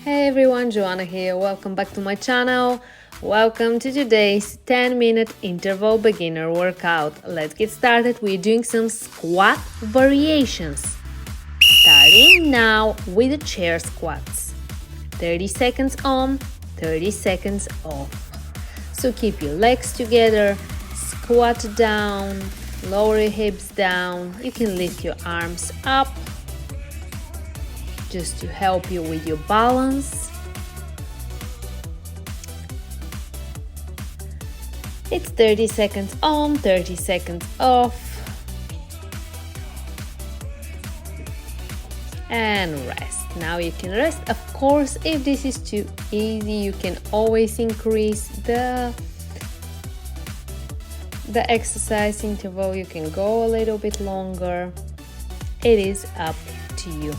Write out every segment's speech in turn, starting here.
Hey everyone, Joana here. Welcome back to my channel. Welcome to today's 10-minute interval beginner workout. Let's get started. We're doing some squat variations. Starting now with the chair squats. 30 seconds on, 30 seconds off. So keep your legs together, squat down, lower your hips down. You can lift your arms up just to help you with your balance. It's 30 seconds on, 30 seconds off. And rest. Now you can rest. Of course, if this is too easy, you can always increase the exercise interval. You can go a little bit longer. It is up to you.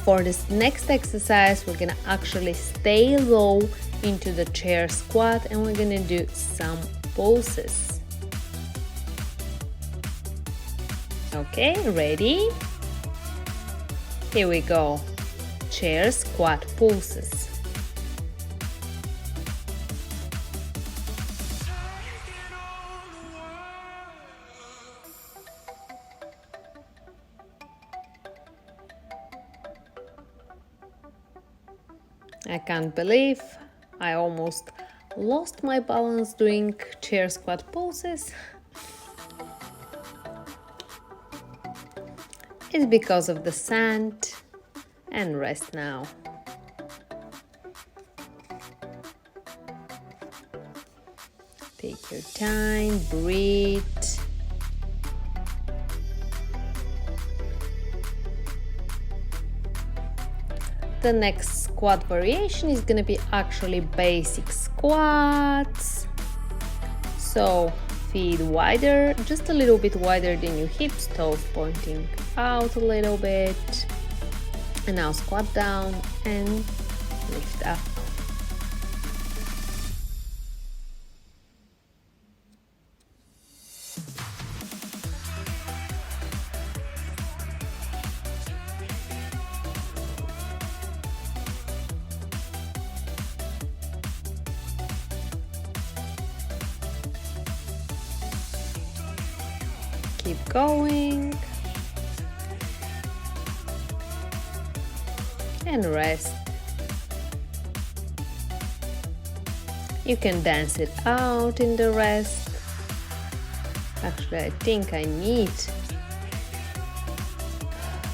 For this next exercise, we're gonna actually stay low into the chair squat and we're gonna do some pulses. Okay, ready? Here we go. Chair squat pulses. I can't believe I almost lost my balance doing chair squat poses. It's because of the sand. And rest now. Take your time, breathe. The next squat variation is gonna be actually basic squats. So feet wider, just a little bit wider than your hips, toes pointing out a little bit. And now squat down and lift up. Keep going. And rest. You can dance it out in the rest. Actually, I think I need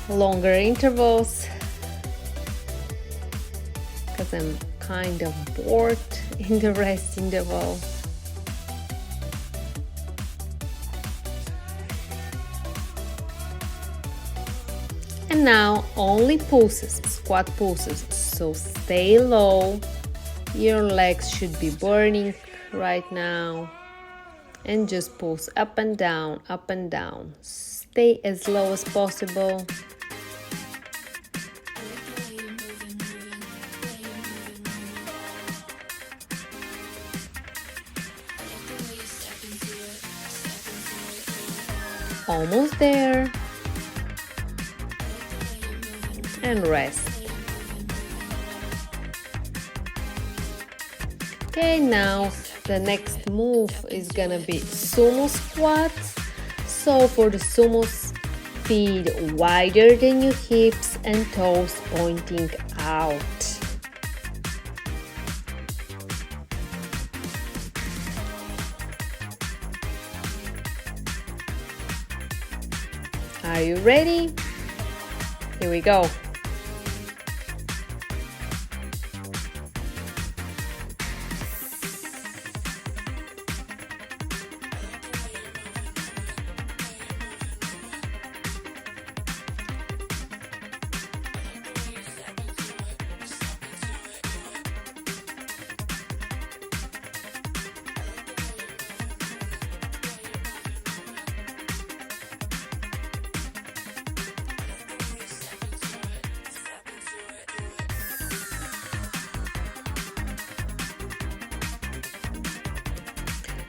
longer intervals because I'm kind of bored in the rest interval. And now only pulses, squat pulses, so stay low. Your legs should be burning right now. And just pulse up and down, up and down. Stay as low as possible. Almost there. And rest. Okay, now the next move is gonna be sumo squats. So for the sumos, feet wider than your hips and toes pointing out. Are you ready? Here we go.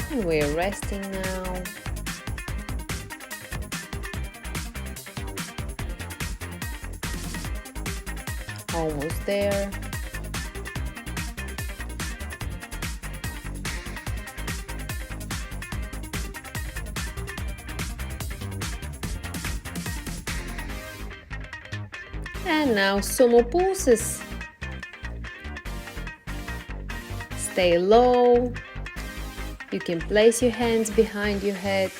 And we're resting now. Almost there. And now sumo pulses. Stay low. You can place your hands behind your head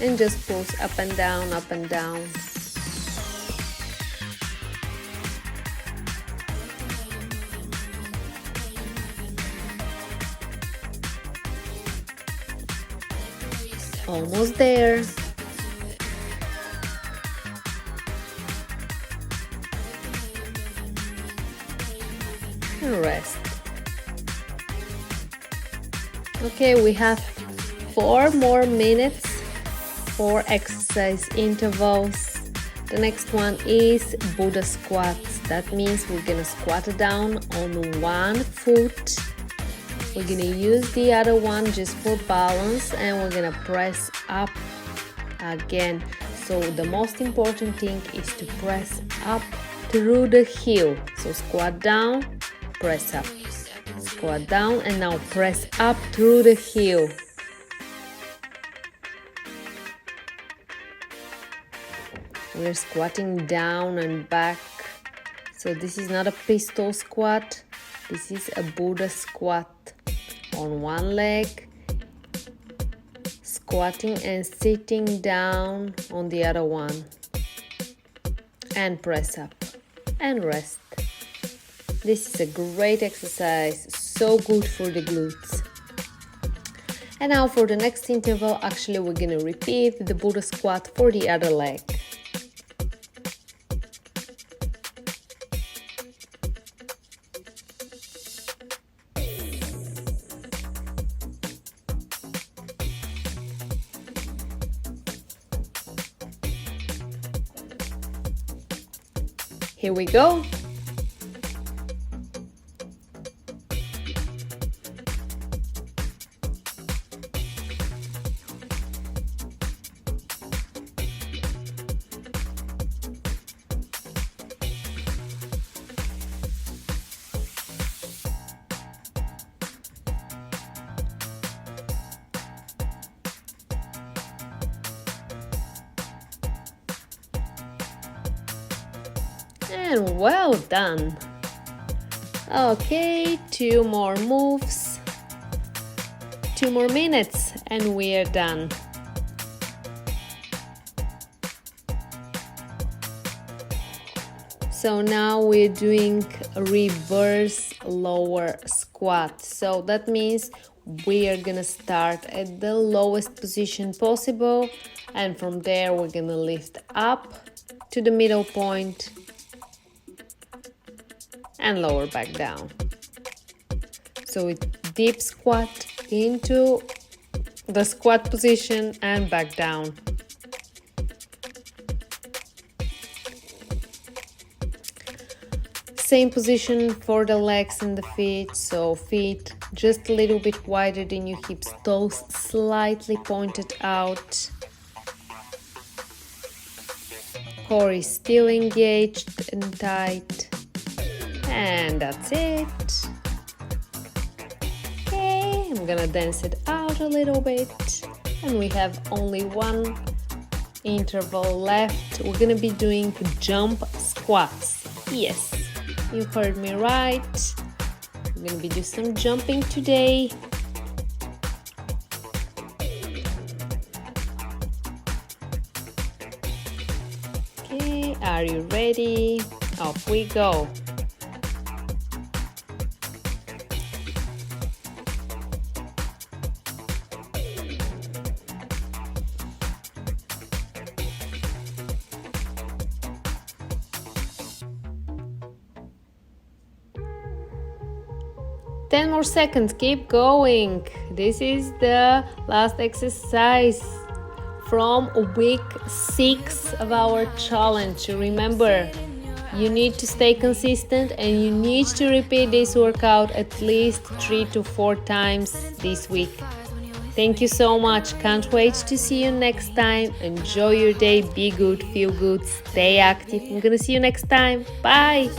and just pulse up and down, up and down. Almost there. And rest. Okay, we have 4 more minutes, 4 exercise intervals. The next one is Buddha squats. That means we're gonna squat down on one foot. We're gonna use the other one just for balance, and we're gonna press up again. So the most important thing is to press up through the heel. So squat down, press up. Squat down, and now press up through the heel. We're squatting down and back. So this is not a pistol squat. This is a Buddha squat. On one leg, squatting and sitting down on the other one. And press up and rest. This is a great exercise, so good for the glutes. And now for the next interval, actually we're gonna repeat the Buddha squat for the other leg. Here we go. And well done. Okay, 2 more moves, 2 more minutes, and we are done. So now we're doing a reverse lower squat. So that means we are gonna start at the lowest position possible, and from there we're gonna lift up to the middle point and lower back down. So we deep squat into the squat position and back down. Same position for the legs and the feet. So feet just a little bit wider than your hips, toes slightly pointed out. Core is still engaged and tight. And that's it. Okay, I'm gonna dance it out a little bit. And we have only one interval left. We're gonna be doing jump squats. Yes, you heard me right. We're gonna be doing some jumping today. Okay, are you ready? Off we go. Ten more seconds, keep going. This is the last exercise from week 6 of our challenge. Remember, you need to stay consistent and you need to repeat this workout at least 3 to 4 times this week. Thank you so much. Can't wait to see you next time. Enjoy your day, be good, feel good, stay active. I'm gonna see you next time. Bye.